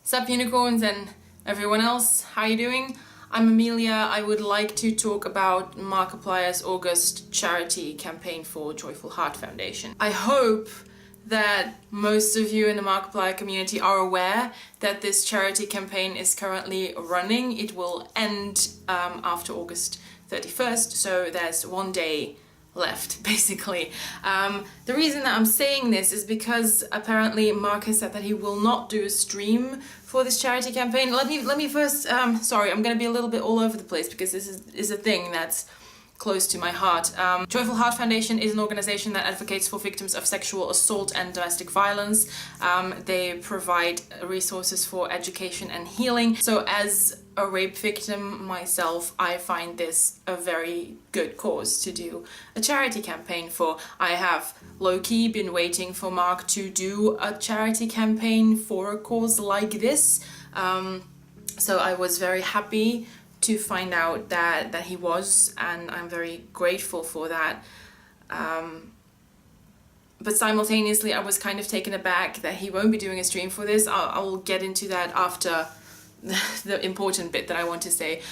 Sup unicorns and everyone else, how you doing? I'm Amelia. I would like to talk about Markiplier's August charity campaign for Joyful Heart Foundation. I hope that most of you in the Markiplier community are aware that this charity campaign is currently running. It will end after August 31st, so there's 1 day left, basically. The reason that I'm saying this is because apparently Mark has said that he will not do a stream for this charity campaign. Let me first, sorry, I'm gonna be a little bit all over the place because this is a thing that's close to my heart. Joyful Heart Foundation is an organization that advocates for victims of sexual assault and domestic violence. They provide resources for education and healing. So as a rape victim myself, I find this a very good cause to do a charity campaign for. I have low-key been waiting for Mark to do a charity campaign for a cause like this. So I was very happy to find out that he was, and I'm very grateful for that. But simultaneously I was kind of taken aback that he won't be doing a stream for this. I'll get into that after the important bit that I want to say.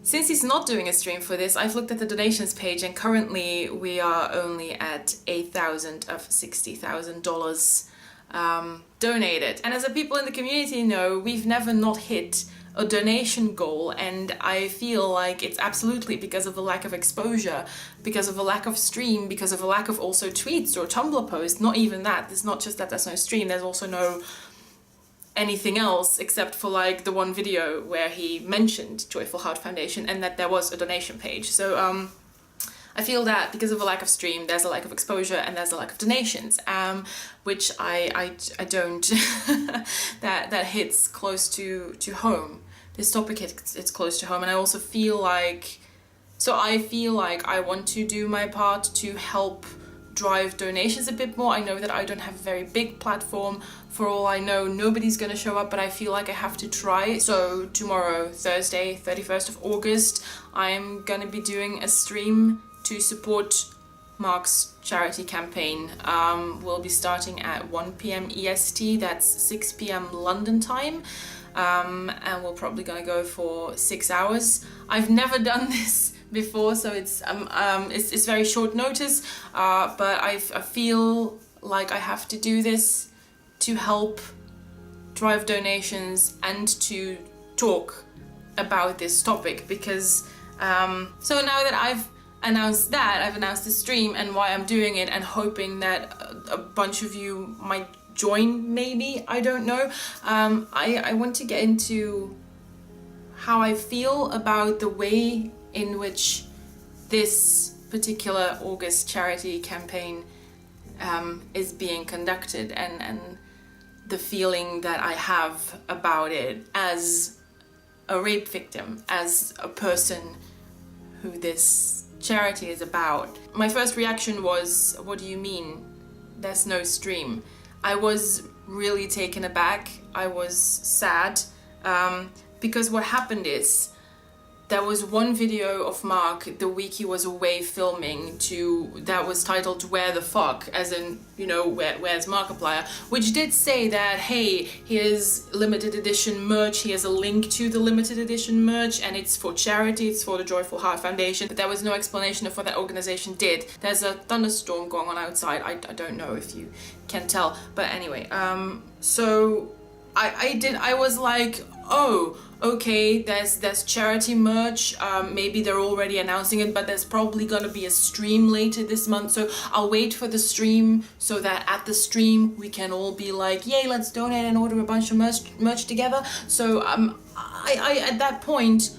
Since he's not doing a stream for this, I've looked at the donations page and currently we are only at $8,000 of $60,000 donated. And as the people in the community know, we've never not hit a donation goal, and I feel like it's absolutely because of the lack of exposure, because of a lack of stream, because of a lack of also tweets or Tumblr posts. Not even that. It's not just that there's no stream, there's also no anything else except for like the one video where he mentioned Joyful Heart Foundation and that there was a donation page. So I feel that because of a lack of stream, there's a lack of exposure and there's a lack of donations, which I don't that hits close to home. This topic it's close to home, and I also feel like, I feel like I want to do my part to help drive donations a bit more. I know that I don't have a very big platform. For all I know, nobody's gonna show up, but I feel like I have to try. So tomorrow, Thursday, 31st of August, I'm gonna be doing a stream to support Mark's charity campaign. We'll be starting at 1 p.m. EST, that's 6 p.m. London time, and we're probably gonna go for 6 hours. I've never done this before, so it's very short notice, but I feel like I have to do this to help drive donations and to talk about this topic, because so now that I've announced the stream and why I'm doing it, and hoping that a bunch of you might join, maybe, I don't know. I want to get into how I feel about the way in which this particular August charity campaign is being conducted, and the feeling that I have about it as a rape victim, as a person who this charity is about. My first reaction was, what do you mean there's no stream? I was really taken aback. I was sad, because what happened is there was one video of Mark the week he was away filming that was titled "Where the Fuck?", as in, you know, where's Markiplier, which did say that, hey, here's limited edition merch, here's a link to the limited edition merch, and it's for charity, it's for the Joyful Heart Foundation. But there was no explanation of what that organization did. There's a thunderstorm going on outside. I don't know if you can tell, but anyway, so I was like, oh, okay, there's charity merch, maybe they're already announcing it, but there's probably gonna be a stream later this month, so I'll wait for the stream so that at the stream we can all be like, yay, let's donate and order a bunch of merch together. So I at that point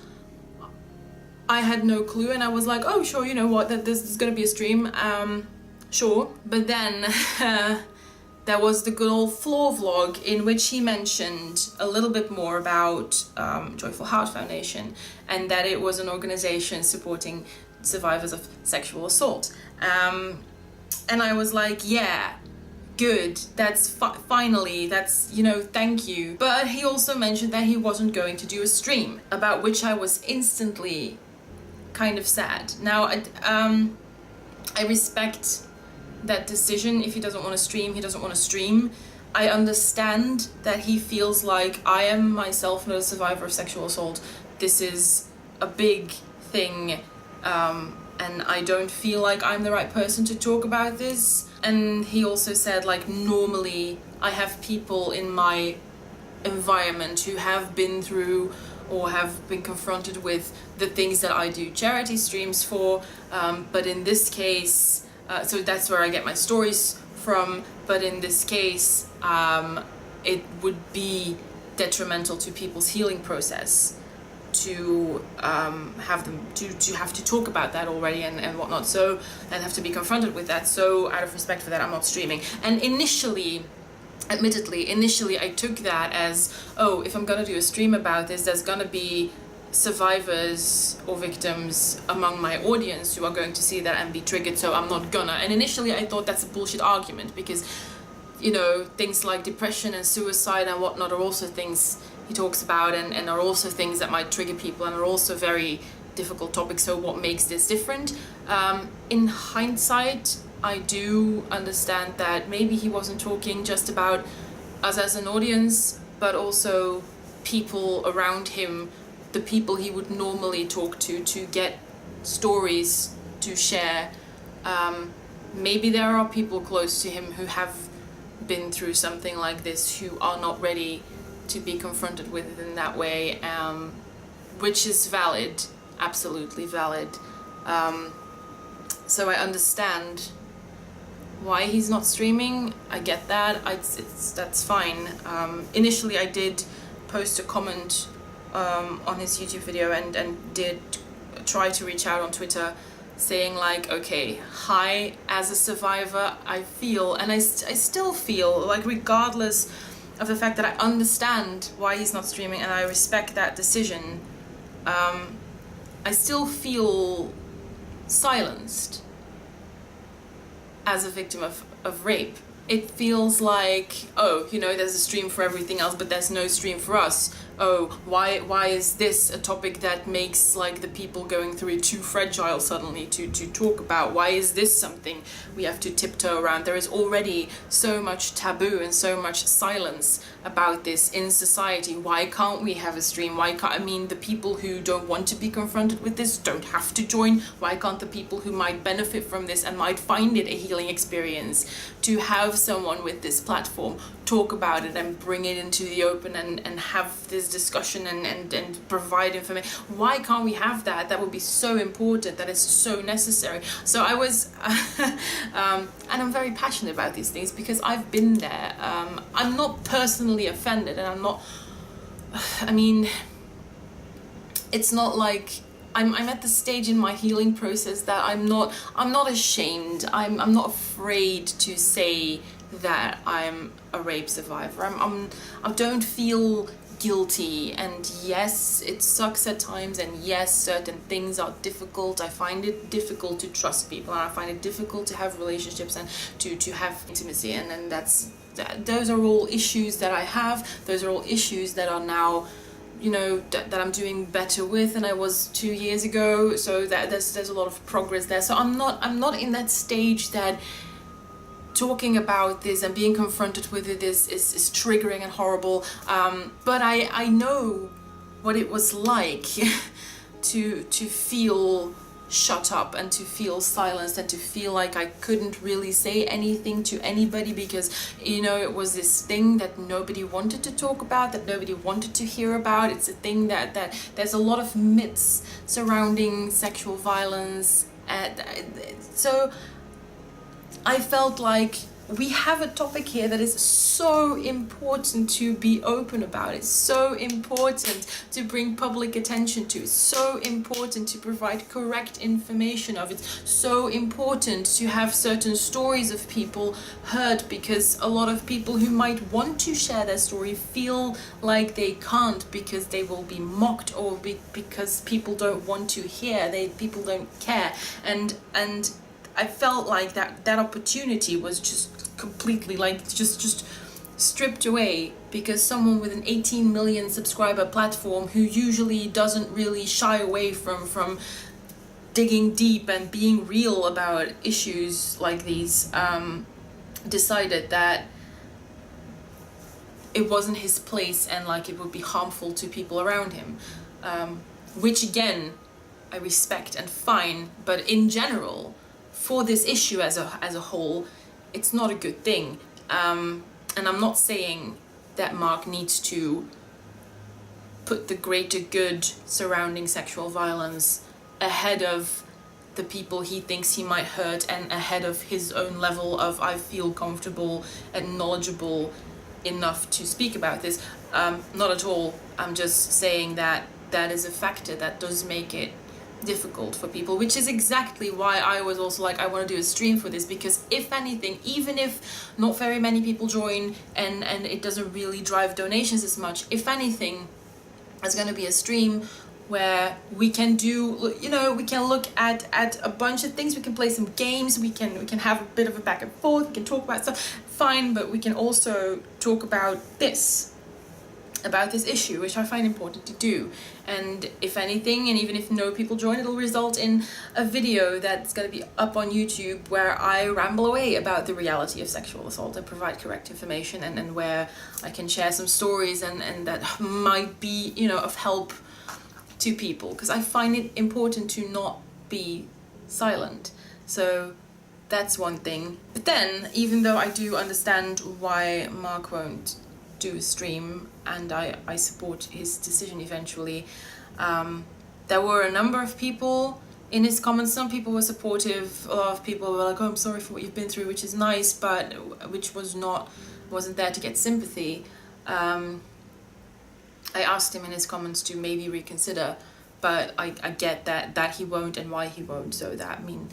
I had no clue, and I was like, oh sure, you know what, that this is gonna be a stream, sure. But then there was the good old floor vlog in which he mentioned a little bit more about Joyful Heart Foundation, and that it was an organization supporting survivors of sexual assault. And I was like, yeah, good, that's finally, that's, you know, thank you. But he also mentioned that he wasn't going to do a stream, about which I was instantly kind of sad. Now, I respect that decision. If he doesn't want to stream, he doesn't want to stream. I understand that he feels like I am myself not a survivor of sexual assault. This is a big thing, and I don't feel like I'm the right person to talk about this. And he also said, like, normally I have people in my environment who have been through or have been confronted with the things that I do charity streams for, but in this case, so that's where I get my stories from, but in this case, it would be detrimental to people's healing process to have them to have to talk about that already and whatnot, so, and have to be confronted with that. So out of respect for that, I'm not streaming. And admittedly, I took that as, oh, if I'm gonna do a stream about this, there's gonna be survivors or victims among my audience who are going to see that and be triggered, so I'm not gonna. And initially I thought that's a bullshit argument, because, you know, things like depression and suicide and whatnot are also things he talks about, and are also things that might trigger people and are also very difficult topics. So what makes this different? In hindsight, I do understand that maybe he wasn't talking just about us as an audience, but also people around him, the people he would normally talk to get stories to share. Maybe there are people close to him who have been through something like this who are not ready to be confronted with it in that way, which is valid, absolutely valid. So I understand why he's not streaming. I get that. That's fine. Initially I did post a comment on his YouTube video and did try to reach out on Twitter saying, like, okay, hi, as a survivor, I feel, and I still feel, like, regardless of the fact that I understand why he's not streaming and I respect that decision, I still feel silenced as a victim of rape. It feels like, oh, you know, there's a stream for everything else, but there's no stream for us. Oh, why is this a topic that makes, like, the people going through it too fragile suddenly to talk about? Why is this something we have to tiptoe around? There is already so much taboo and so much silence about this in society. Why can't we have a stream? Why can't, I mean, the people who don't want to be confronted with this don't have to join. Why can't the people who might benefit from this and might find it a healing experience to have someone with this platform talk about it and bring it into the open and have this discussion and provide information? Why can't we have that? That would be so important. That is so necessary. So I was and I'm very passionate about these things because I've been there. I'm not personally offended, and I'm not, I mean, it's not like I'm at the stage in my healing process that I'm not ashamed. I'm not afraid to say that I'm a rape survivor. I don't feel guilty, and yes, it sucks at times, and yes, certain things are difficult. I find it difficult to trust people, and I find it difficult to have relationships and to have intimacy, and those are all issues that I have. Those are all issues that are now, you know, that I'm doing better with than I was 2 years ago. So that there's a lot of progress there. So I'm not in that stage that talking about this and being confronted with it is triggering and horrible. But I know what it was like to feel shut up and to feel silenced and to feel like I couldn't really say anything to anybody because, you know, it was this thing that nobody wanted to talk about, that nobody wanted to hear about. It's a thing that there's a lot of myths surrounding sexual violence, and so I felt like we have a topic here that is so important to be open about. It's so important to bring public attention to. It's so important to provide correct information of. It's so important to have certain stories of people heard, because a lot of people who might want to share their story feel like they can't because they will be mocked, or because people don't want to hear, people don't care, and I felt like that opportunity was just completely, like, just stripped away because someone with an 18 million subscriber platform, who usually doesn't really shy away from digging deep and being real about issues like these, decided that it wasn't his place and like it would be harmful to people around him, which again I respect and fine, but in general for this issue as a whole, it's not a good thing. And I'm not saying that Mark needs to put the greater good surrounding sexual violence ahead of the people he thinks he might hurt and ahead of his own level of I feel comfortable and knowledgeable enough to speak about this. Not at all. I'm just saying that that is a factor that does make it difficult for people, which is exactly why I was also like, I want to do a stream for this, because if anything, even if not very many people join and it doesn't really drive donations as much, if anything, there's going to be a stream where we can do, you know, we can look at a bunch of things, we can play some games, we can have a bit of a back and forth, we can talk about stuff, fine, but we can also talk about this issue, which I find important to do. And if anything, and even if no people join, it'll result in a video that's going to be up on YouTube where I ramble away about the reality of sexual assault and provide correct information, and where I can share some stories and that might be, you know, of help to people, because I find it important to not be silent. So that's one thing. But then, even though I do understand why Mark won't do a stream, and I support his decision eventually, there were a number of people in his comments. Some people were supportive, a lot of people were like, oh, I'm sorry for what you've been through, which is nice, but which wasn't there to get sympathy. I asked him in his comments to maybe reconsider, but I get that he won't and why he won't, so that, I mean,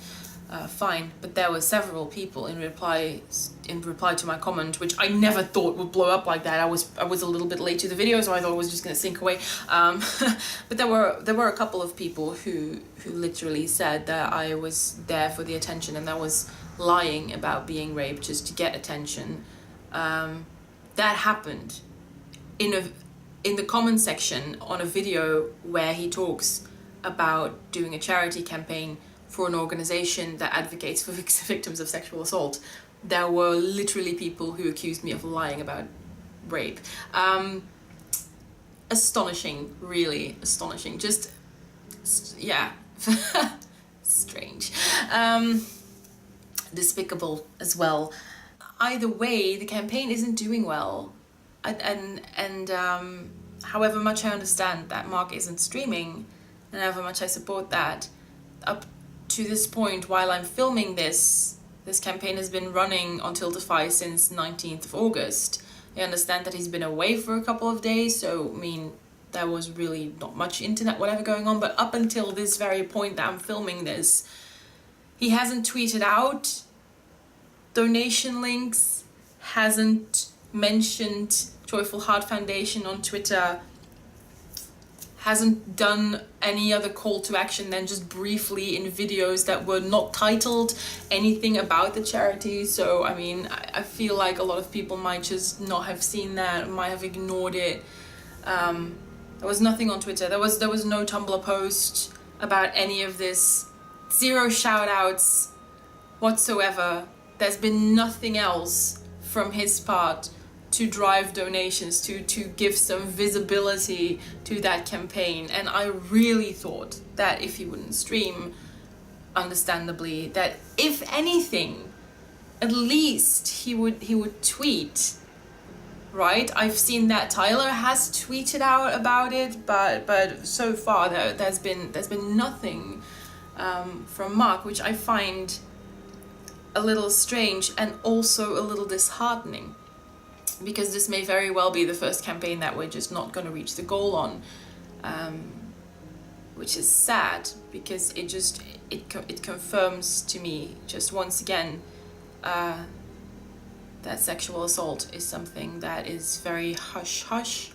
fine. But there were several people in reply to my comment, which I never thought would blow up like that. I was a little bit late to the video, so I thought it was just gonna sink away. But there were a couple of people who literally said that I was there for the attention and that I was lying about being raped just to get attention. That happened in the comment section on a video where he talks about doing a charity campaign for an organization that advocates for victims of sexual assault. There were literally people who accused me of lying about rape. Astonishing, really astonishing. Just, yeah, strange. Despicable as well. Either way, the campaign isn't doing well. And however much I understand that Mark isn't streaming, and however much I support that, up to this point, while I'm filming this campaign has been running on Tiltify since 19th of August. I understand that he's been away for a couple of days, so I mean, there was really not much internet whatever going on, but up until this very point that I'm filming this, he hasn't tweeted out donation links, hasn't mentioned Joyful Heart Foundation on Twitter, hasn't done any other call to action than just briefly in videos that were not titled anything about the charity. So I mean, I feel like a lot of people might just not have seen that, might have ignored it. There was nothing on Twitter, there was no Tumblr post about any of this, 0 shout outs whatsoever. There's been nothing else from his part to drive donations, to give some visibility to that campaign. And I really thought that if he wouldn't stream, understandably, that if anything, at least he would tweet, right? I've seen that Tyler has tweeted out about it, but so far there's been nothing from Mark, which I find a little strange and also a little disheartening, because this may very well be the first campaign that we're just not going to reach the goal on, which is sad, because it confirms to me just once again that sexual assault is something that is very hush-hush,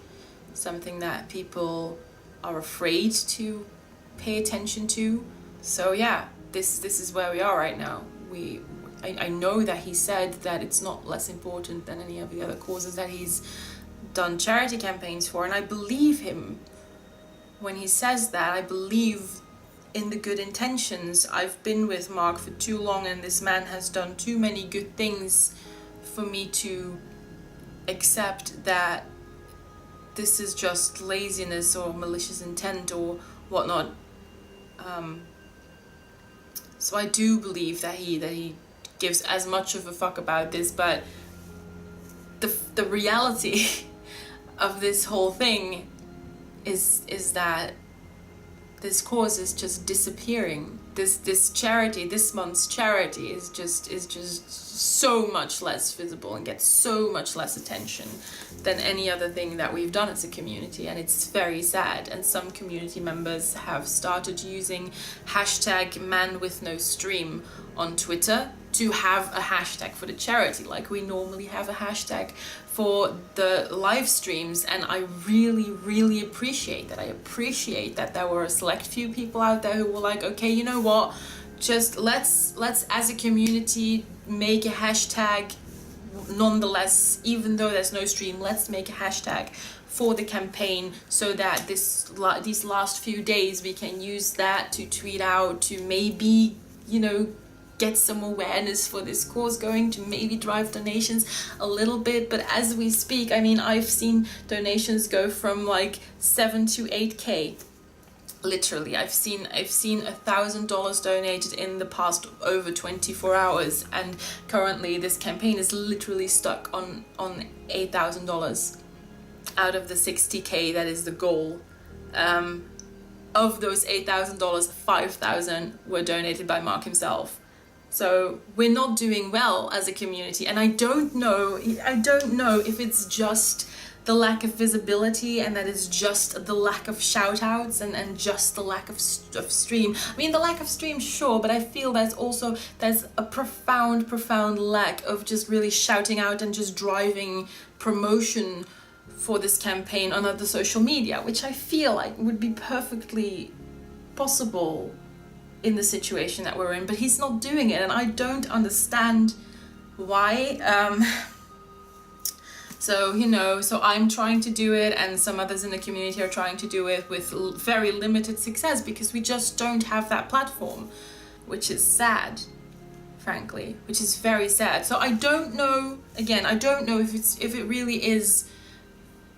something that people are afraid to pay attention to. So yeah, this is where we are right now. I know that he said that it's not less important than any of the other causes that he's done charity campaigns for, and I believe him when he says that. I believe in the good intentions. I've been with Mark for too long, and this man has done too many good things for me to accept that this is just laziness or malicious intent or whatnot. So I do believe that he gives as much of a fuck about this, but the reality of this whole thing is that this cause is just disappearing. This charity, this month's charity, is just so much less visible and gets so much less attention than any other thing that we've done as a community, and it's very sad. And some community members have started using hashtag #ManWithNoStream on Twitter to have a hashtag for the charity, like we normally have a hashtag for the live streams. And I really appreciate that. I appreciate that there were a select few people out there who were like, okay, you know what, just let's as a community make a hashtag nonetheless, even though there's no stream. Let's make a hashtag for the campaign so that these last few days we can use that to tweet out, to maybe, you know, get some awareness for this cause going, to maybe drive donations a little bit. But as we speak, I mean, I've seen donations go from like 7 to 8K. Literally, I've seen $1,000 donated in the past over 24 hours, and currently this campaign is literally stuck on $8,000 out of the 60K that is the goal. Of those $8,000, 5,000 were donated by Mark himself. So we're not doing well as a community, and I don't know if it's just the lack of visibility, and that is just the lack of shout outs and just the lack of stream. I mean, the lack of stream, sure, but I feel there's a profound lack of just really shouting out and just driving promotion for this campaign on other social media, which I feel like would be perfectly possible in the situation that we're in, but he's not doing it, and I don't understand why. So I'm trying to do it, and some others in the community are trying to do it with very limited success, because we just don't have that platform, which is sad, frankly, which is very sad. So I don't know if it really is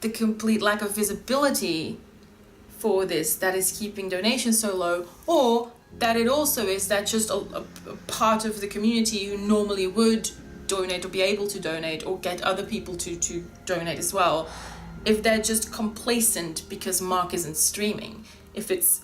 the complete lack of visibility for this that is keeping donations so low, or that it also is that just a part of the community who normally would donate or be able to donate or get other people to donate as well, if they're just complacent because Mark isn't streaming, if it's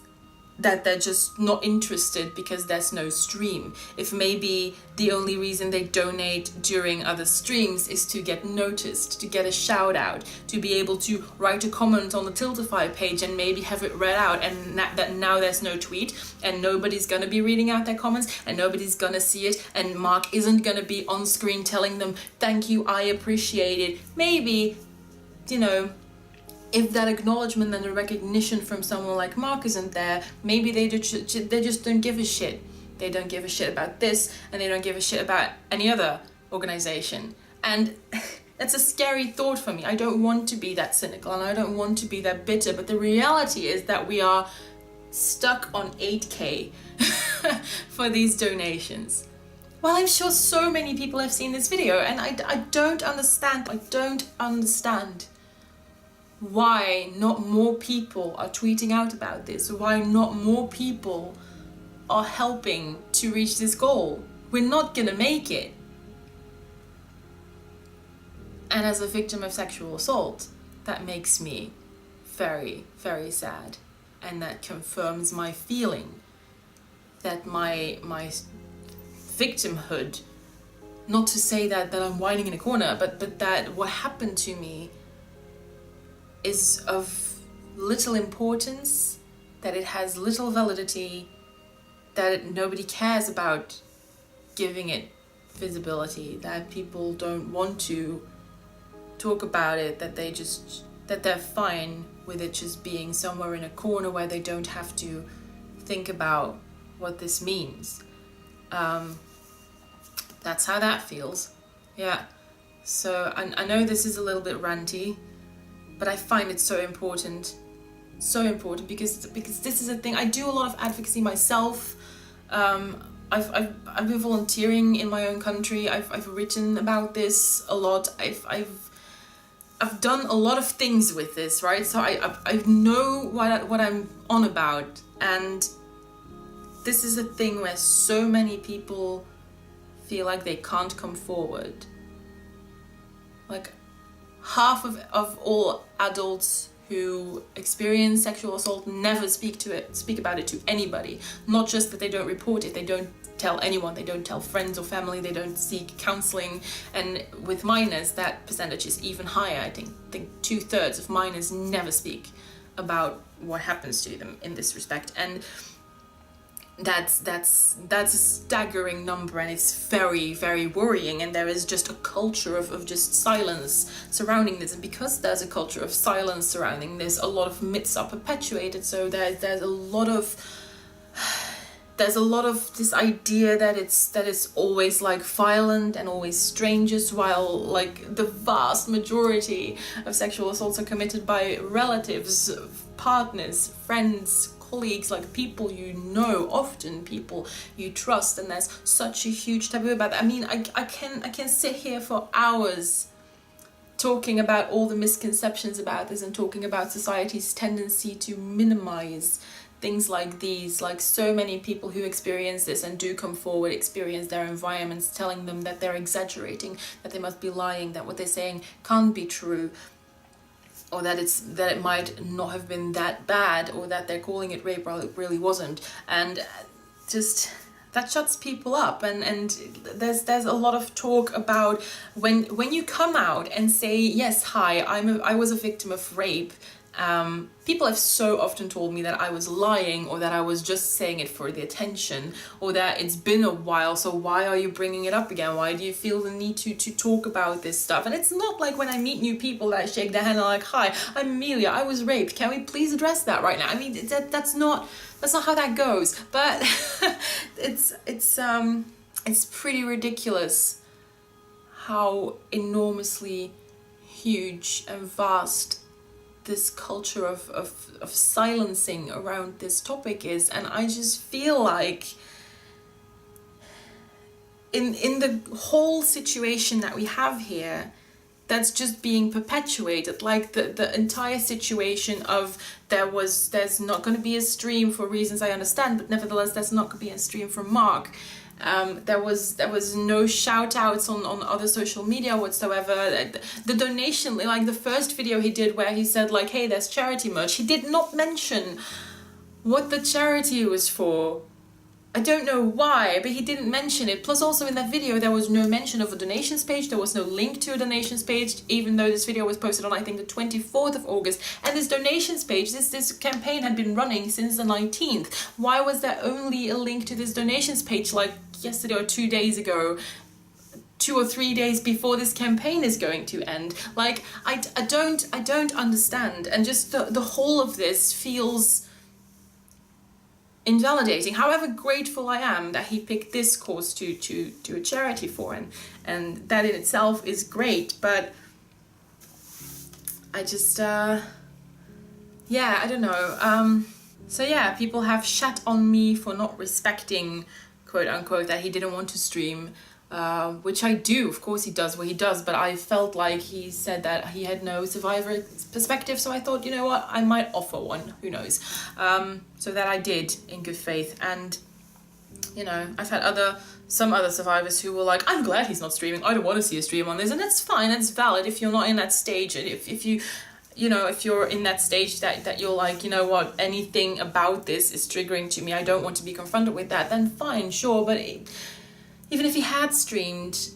that they're just not interested because there's no stream, if maybe the only reason they donate during other streams is to get noticed, to get a shout out, to be able to write a comment on the Tiltify page and maybe have it read out, and that now there's no tweet and nobody's gonna be reading out their comments and nobody's gonna see it, and Mark isn't gonna be on screen telling them thank you, I appreciate it. Maybe, you know, if that acknowledgement and the recognition from someone like Mark isn't there, maybe they just don't give a shit. They don't give a shit about this, and they don't give a shit about any other organization. And that's a scary thought for me. I don't want to be that cynical, and I don't want to be that bitter, but the reality is that we are stuck on 8K for these donations. Well, I'm sure so many people have seen this video, and I don't understand why not more people are tweeting out about this, why not more people are helping to reach this goal. We're not gonna make it. And as a victim of sexual assault, that makes me very, very sad, and that confirms my feeling that my victimhood, not to say that I'm whining in a corner, but that what happened to me is of little importance, that it has little validity, that nobody cares about giving it visibility, that people don't want to talk about it, that they're fine with it just being somewhere in a corner where they don't have to think about what this means. That's how that feels. Yeah. So I know this is a little bit ranty, but I find it so important because this is a thing. I do a lot of advocacy myself. I've been volunteering in my own country. I've written about this a lot. I've I've done a lot of things with this, right? So I know what I'm on about, and this is a thing where so many people feel like they can't come forward. Like half of all adults who experience sexual assault never speak about it to anybody. Not just that they don't report it, they don't tell anyone, they don't tell friends or family, they don't seek counseling. And with minors, that percentage is even higher. I think 2/3 of minors never speak about what happens to them in this respect. And that's a staggering number, and it's very, very worrying. And there is just a culture of just silence surrounding this, and because there's a culture of silence surrounding this, a lot of myths are perpetuated. So there's a lot of this idea that it's always like violent and always strangers, while like the vast majority of sexual assaults are committed by relatives, partners, friends, colleagues, like people you know, often people you trust. And there's such a huge taboo about that. I mean, I can sit here for hours talking about all the misconceptions about this and talking about society's tendency to minimize things like these. Like so many people who experience this and do come forward experience their environments telling them that they're exaggerating, that they must be lying, that what they're saying can't be true, or that it might not have been that bad, or that they're calling it rape while it really wasn't. And just that shuts people up. And there's a lot of talk about when you come out and say, yes, hi, I was a victim of rape. People have so often told me that I was lying, or that I was just saying it for the attention, or that it's been a while, so why are you bringing it up again? Why do you feel the need to talk about this stuff? And it's not like when I meet new people that I shake their hand and I'm like, hi, I'm Amelia, I was raped, can we please address that right now? I mean, that's not how that goes. But it's pretty ridiculous how enormously huge and vast this culture of silencing around this topic is. And I just feel like in the whole situation that we have here, that's just being perpetuated. Like the entire situation of there's not going to be a stream for reasons I understand, but nevertheless there's not going to be a stream from Mark. There was no shout outs on other social media whatsoever. The donation, like the first video he did where he said like, hey, there's charity merch, he did not mention what the charity was for. I don't know why, but he didn't mention it. Plus also in that video there was no mention of a donations page, there was no link to a donations page, even though this video was posted on I think the 24th of August. And this donations page, this campaign had been running since the 19th. Why was there only a link to this donations page like yesterday or 2 days ago, 2 or 3 days before this campaign is going to end? Like I don't understand. And just the whole of this feels invalidating. However grateful I am that he picked this cause to do a charity for, and that in itself is great, but I just yeah, I don't know. So yeah, people have shat on me for not respecting, quote unquote, that he didn't want to stream, which I do. Of course he does what he does, but I felt like he said that he had no survivor perspective, so I thought, you know what, I might offer one, who knows. So that I did in good faith. And you know, I've had some other survivors who were like, I'm glad he's not streaming, I don't want to see a stream on this. And that's fine, it's valid if you're not in that stage, and if you're in that stage that you're like, you know what, anything about this is triggering to me, I don't want to be confronted with that, then fine, sure. But even if he had streamed,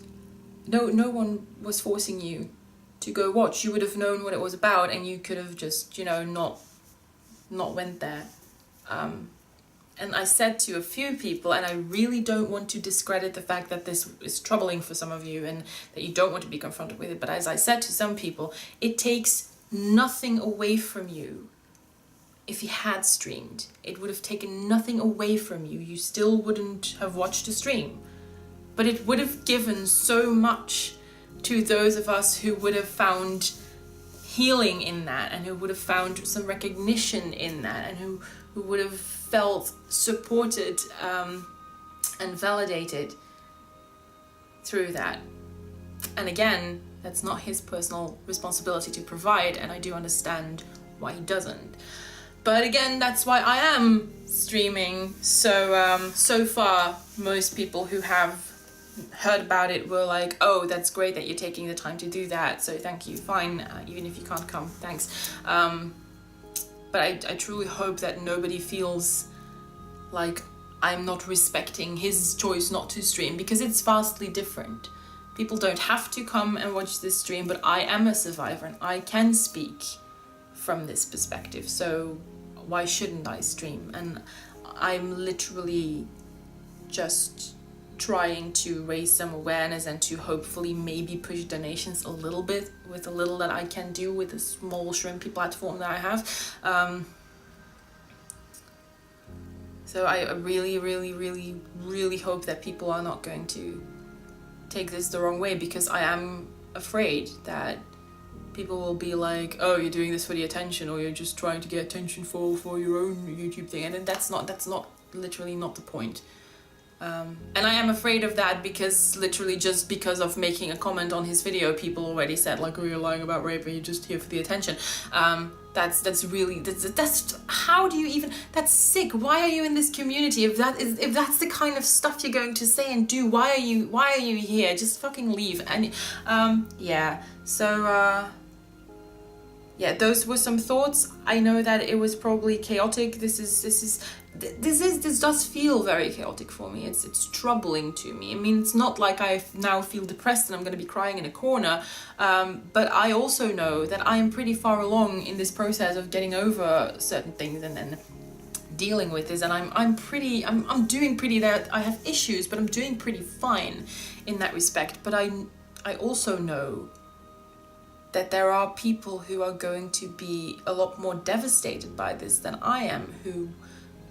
no one was forcing you to go watch. You would have known what it was about, and you could have just, you know, not went there. And I said to a few people, and I really don't want to discredit the fact that this is troubling for some of you and that you don't want to be confronted with it, but as I said to some people, it takes nothing away from you. If he had streamed, it would have taken nothing away from you. You still wouldn't have watched the stream. But it would have given so much to those of us who would have found healing in that, and who would have found some recognition in that, and who would have felt supported and validated through that. And again, That's not his personal responsibility to provide, and I do understand why he doesn't. But again, that's why I am streaming. So far, most people who have heard about it were like, oh, that's great that you're taking the time to do that, so thank you, fine, even if you can't come, thanks. But I truly hope that nobody feels like I'm not respecting his choice not to stream, because it's vastly different. People don't have to come and watch this stream, but I am a survivor and I can speak from this perspective, so why shouldn't I stream? And I'm literally just trying to raise some awareness and to hopefully maybe push donations a little bit with the little that I can do with the small shrimpy platform that I have. So I really, really, really, really hope that people are not going to take this the wrong way, because I am afraid that people will be like, oh, you're doing this for the attention, or you're just trying to get attention for your own YouTube thing, and that's not literally not the point. And I am afraid of that because literally just because of making a comment on his video, people already said like, oh, you're lying about rape and you're just here for the attention. That's how do you even, that's sick. Why are you in this community? If that's the kind of stuff you're going to say and do, why are you here? Just fucking leave. And yeah, so yeah, those were some thoughts. I know that it was probably chaotic. This does feel very chaotic for me. It's troubling to me. I mean, it's not like I now feel depressed and I'm going to be crying in a corner, but I also know that I am pretty far along in this process of getting over certain things and then dealing with this, and I'm doing pretty there. I have issues, but I'm doing pretty fine in that respect. But I also know that there are people who are going to be a lot more devastated by this than I am, who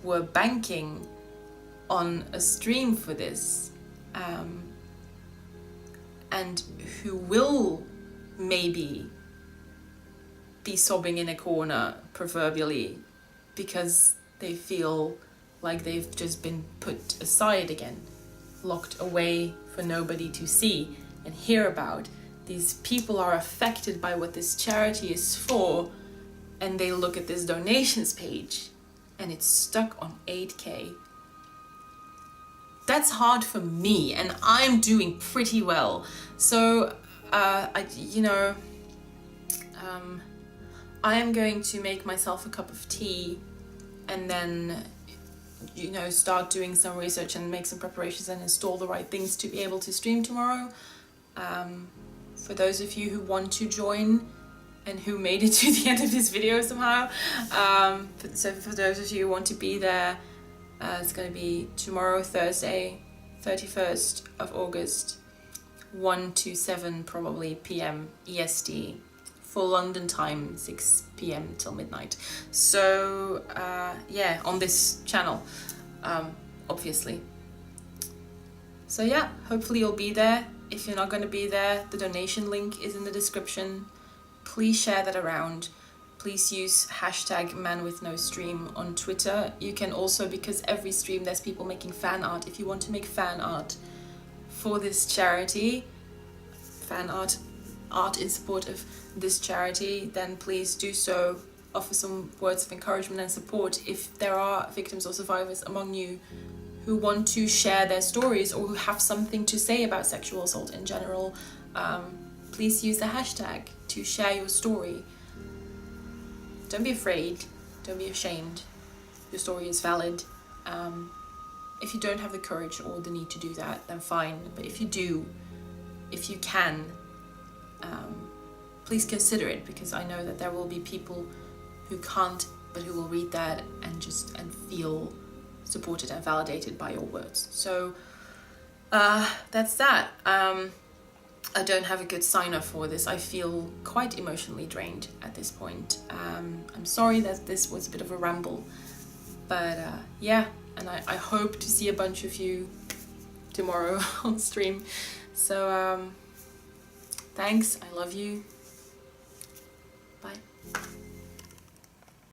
were banking on a stream for this, and who will maybe be sobbing in a corner, proverbially, because they feel like they've just been put aside again, locked away for nobody to see and hear about. These people are affected by what this charity is for, and they look at this donations page and it's stuck on 8K. That's hard for me, and I'm doing pretty well. So I am going to make myself a cup of tea and then start doing some research and make some preparations and install the right things to be able to stream tomorrow. For those of you who want to join and who made it to the end of this video somehow, so for those of you who want to be there, it's going to be tomorrow, Thursday, 31st of August, 1 to 7 probably p.m. EST, for London time, 6 p.m. till midnight. So yeah, on this channel, obviously. So yeah, hopefully you'll be there. If you're not going to be there, the donation link is in the description. Please share that around. Please use hashtag manwithnostream on Twitter. You can also, because every stream there's people making fan art, if you want to make fan art for this charity, fan art in support of this charity, then please do so. Offer some words of encouragement and support if there are victims or survivors among you who want to share their stories or who have something to say about sexual assault in general. Please use the hashtag to share your story. Don't be afraid, don't be ashamed. Your story is valid. If you don't have the courage or the need to do that, then fine. But if you do, if you can, please consider it, because I know that there will be people who can't, but who will read that and feel supported and validated by your words. So that's that. I don't have a good sign-off for this. I feel quite emotionally drained at this point. I'm sorry that this was a bit of a ramble, but yeah, and I hope to see a bunch of you tomorrow on stream. So thanks, I love you, bye.